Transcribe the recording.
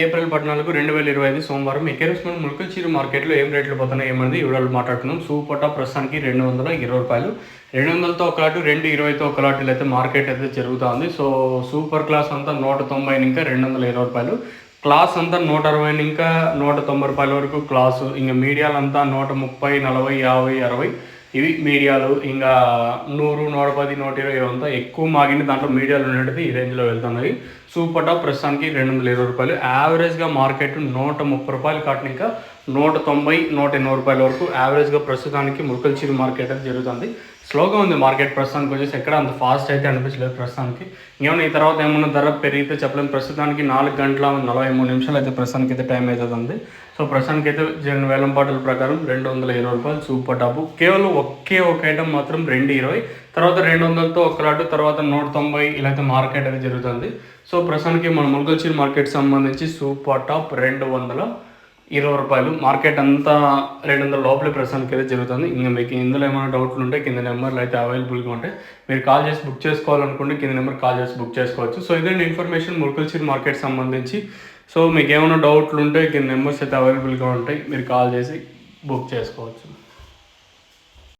April 14, 2025 సోమవారం ఎకేరోస్మల్ ముల్కల్చీరు మార్కెట్లో ఏం రేట్లు పోతున్నాయి ఏమన్నది ఇవాళ మాట్లాడుతున్నాం. సూపర్ టాప్ ప్రస్తుతానికి ₹220, 200తో ఒక లాటు, 220తో ఒక లాటులు అయితే మార్కెట్ అయితే జరుగుతూ ఉంది. సో సూపర్ క్లాస్ అంతా 190 ఇంకా ₹220, క్లాస్ అంతా 160 ఇంకా ₹190 వరకు క్లాసు. ఇంకా మీడియాలంతా 130, 40, 50, 60 ఇవి మీడియాలు. ఇంకా 100, 110, 120 అంతా ఎక్కువ మాగింది. దాంట్లో మీడియాలు ఉండేది ఈ రేంజ్లో వెళ్తున్నాయి. సూపర్ టాప్ ప్రస్తుతానికి ₹220, యావరేజ్గా మార్కెట్ ₹130 కాటిన ఇంకా 190, ₹180 వరకు యావరేజ్గా ప్రస్తుతానికి ముల్కల్చీరు మార్కెట్ అయితే జరుగుతుంది. స్లోగా ఉంది మార్కెట్ ప్రస్తుతానికి వచ్చేసి, ఎక్కడ అంత ఫాస్ట్ అయితే అనిపించలేదు ప్రస్తుతానికి. ఏమన్నా ఈ తర్వాత ఏమన్నా ధర పెరిగితే చెప్పలేము. ప్రస్తుతానికి 4 గంటల 43 నిమిషాలు అయితే ప్రస్తుతానికి అయితే టైం అవుతుంది. సో ప్రస్తుతానికి అయితే వేలంపాటల ప్రకారం ₹220 సూపర్ టాప్. కేవలం ఒక ఐటమ్ మాత్రం 220, తర్వాత 200తో ఒక లాటు, తర్వాత 190 ఇలా అయితే మార్కెట్ అయితే జరుగుతుంది. సో ప్రస్తుతానికి మన ముల్కల్చీరు మార్కెట్ సంబంధించి సూపర్ టాప్ ₹220, మార్కెట్ అంతా 200 లోపలే ప్రస్తుతానికి అయితే జరుగుతుంది. ఇంకా మీకు ఇందులో ఏమైనా డౌట్లు ఉంటే కింద నెంబర్లు అయితే అవైలబుల్గా ఉంటాయి. మీరు కాల్ చేసి బుక్ చేసుకోవాలనుకుంటే కింద నెంబర్ కాల్ చేసి బుక్ చేసుకోవచ్చు. సో ఇదే ఇన్ఫర్మేషన్ ముల్కల్చీరు మార్కెట్ సంబంధించి. సో మీకు ఏమైనా డౌట్లు ఉంటే కింద నెంబర్స్ అయితే అవైలబుల్గా ఉంటాయి, మీరు కాల్ చేసి బుక్ చేసుకోవచ్చు.